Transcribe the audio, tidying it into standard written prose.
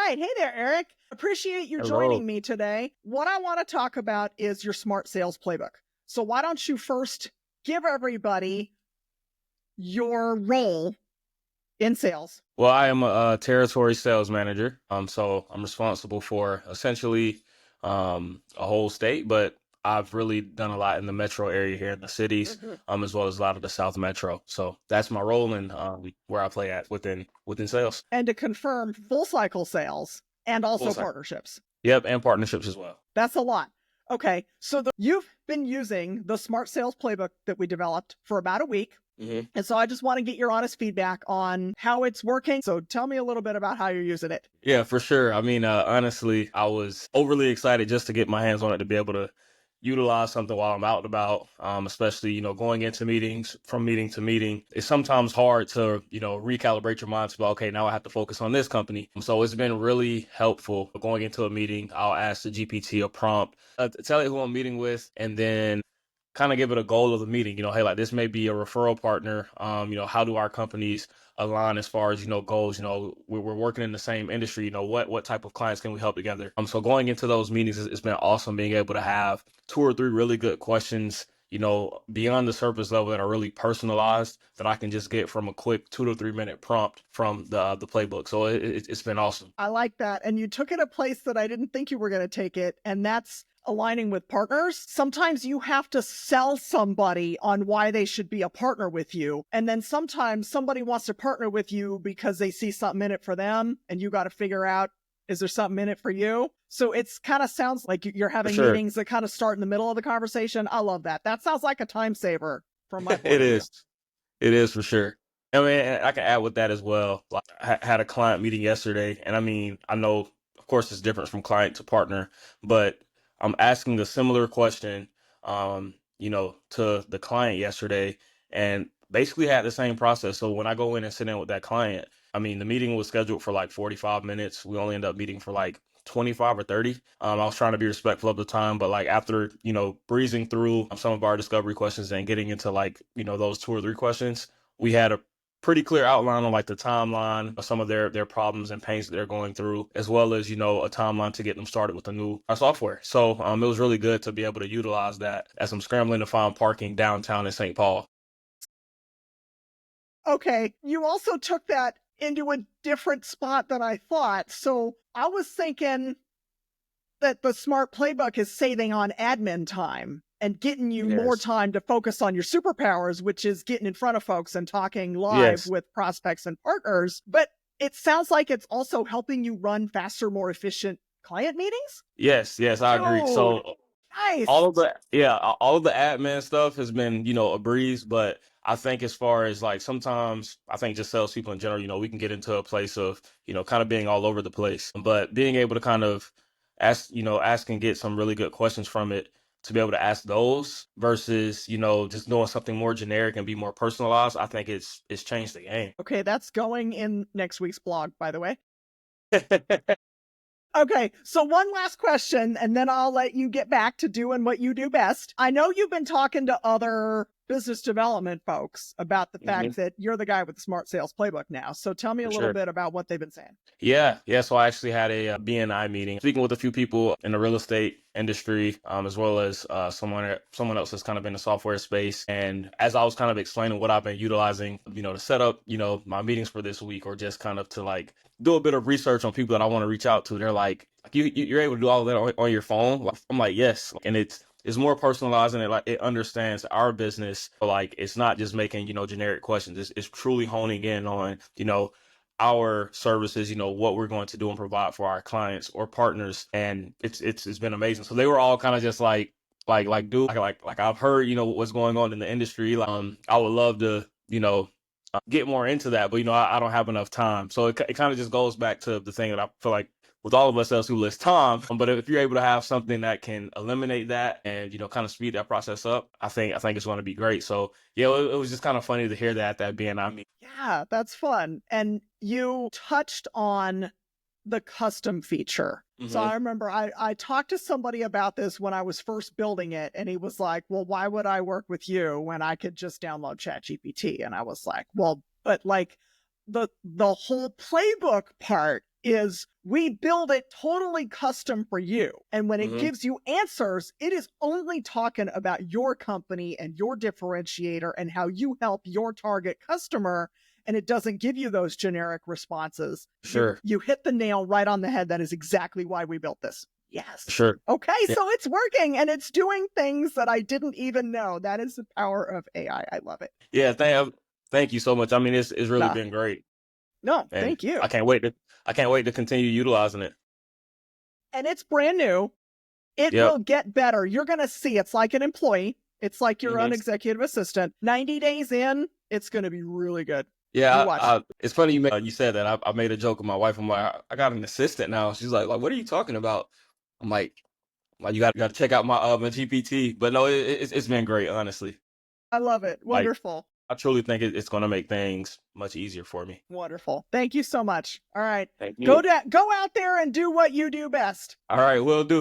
right. Hey there, Eric. Appreciate you Hello. joining me today. What I want to talk about is your smart sales playbook. So why don't you first give everybody your role in sales? Well, I am a territory sales manager. So I'm responsible for essentially a whole state, but I've really done a lot in the metro area here in the cities, Mhm. as well as a lot of the South Metro. So that's my role and where I play at within sales. And to confirm, full cycle sales and Full also cycle. partnerships. Yep, and partnerships as well. That's a lot. Okay, so you've been using the smart sales playbook that we developed for about a week. hmm And so I just want to get your honest feedback on how it's working. So tell me a little bit about how you're using it. Yeah, for sure. I mean, honestly, I was overly excited just to get my hands on it to be able to utilize something while I'm out and about, especially, going into meetings from meeting to meeting. It's sometimes hard to, recalibrate your mind to, okay, now I have to focus on this company. So it's been really helpful going into a meeting. I'll ask the GPT a prompt, tell it who I'm meeting with, and then kind of give it a goal of the meeting. Hey, like this may be a referral partner. How do our companies align as far as, goals? We're working in the same industry. What type of clients can we help together? So going into those meetings, it's been awesome being able to have 2 or 3 really good questions, beyond the surface level that are really personalized that I can just get from a quick 2 to 3 minute prompt from the playbook. So it's been awesome. I like that. And you took it a place that I didn't think you were going to take it. And that's aligning with partners. Sometimes you have to sell somebody on why they should be a partner with you. And then sometimes somebody wants to partner with you because they see something in it for them. And you got to figure out, is there something in it for you? So it's kind of sounds like you're For having sure. meetings that kind of start in the middle of the conversation. I love that. That sounds like a time saver from my point It of view. is. It is for sure. I mean, and I can add with that as well. Like, I had a client meeting yesterday, and I mean, I know, of course, it's different from client to partner, but I'm asking a similar question, to the client yesterday, and basically had the same process. So when I go in and sit in with that client, I mean, the meeting was scheduled for like 45 minutes. We only end up meeting for like 25 or 30. I was trying to be respectful of the time, but like after, breezing through some of our discovery questions and getting into like, those 2 or 3 questions, we had a pretty clear outline on like the timeline of some of their problems and pains that they're going through, as well as, a timeline to get them started with the new software. So it was really good to be able to utilize that as I'm scrambling to find parking downtown in St. Paul. Okay, you also took that into a different spot than I thought. So I was thinking that the smart playbook is saving on admin time and getting you more Yes. time to focus on your superpowers, which is getting in front of folks and talking live Yes. with prospects and partners. But it sounds like it's also helping you run faster, more efficient client meetings. Yes. Yes. I agree. Dude, So nice. all of the admin stuff has been, a breeze, but I think as far as like sometimes I think just salespeople in general, we can get into a place of, kind of being all over the place. But being able to kind of ask and get some really good questions from it to be able to ask those versus, just doing something more generic and be more personalized, I think it's changed the game. Okay, that's going in next week's blog, by the way. Okay, so one last question, and then I'll let you get back to doing what you do best. I know you've been talking to other business development folks about the hmm fact that you're the guy with the smart sales playbook now. So tell me a For little sure. bit about what they've been saying. Yeah, yeah. So I actually had a BNI meeting, speaking with a few people in the real estate industry, as well as someone else that's kind of in the software space. And as I was kind of explaining what I've been utilizing, to set up, my meetings for this week, or just kind of to like do a bit of research on people that I want to reach out to, they're like, you're able to do all of that on your phone. I'm like, yes, and it's more personalized, and it understands our business. Like it's not just making generic questions. It's truly honing in on our services, what we're going to do and provide for our clients or partners. And it's been amazing. So they were all kind of just dude, like I've heard, what's going on in the industry. I would love to, get more into that, but I don't have enough time. So it kind of just goes back to the thing that I feel like with all of us else who list time. But if you're able to have something that can eliminate that and, kind of speed that process up, I think it's going to be great. So yeah, it was just kind of funny to hear that being on me. Yeah, that's fun. And you touched on the custom feature. So hmm I remember I talked to somebody about this when I was first building it, and he was like, well, why would I work with you when I could just download ChatGPT? And I was like, well, but like, the whole playbook part is we build it totally custom for you. And when it gives you answers, it is only talking about your company and your differentiator and how you help your target customer. And it doesn't give you those generic responses. Sure. You hit the nail right on the head. That is exactly why we built this. Yes. Sure. Okay, Yeah. so it's working and it's doing things that I didn't even know. That is the power of AI. I love it. Yeah. Thank you so much. I mean, it's really been great. No, And thank you. I can't wait to continue utilizing it. And it's brand new. It Yep. will get better. You're going to see it's like an employee. It's like your own executive assistant. 90 days in, it's going to be really good. Yeah, it's funny you said that. I made a joke with my wife. I'm like, I got an assistant now. She's like, what are you talking about? I'm like you got to check out my GPT. But no, it's been great, honestly. I love it. Like, Wonderful. I truly think it's going to make things much easier for me. Wonderful. Thank you so much. All right. Thank you. Go out there and do what you do best. All right, will do.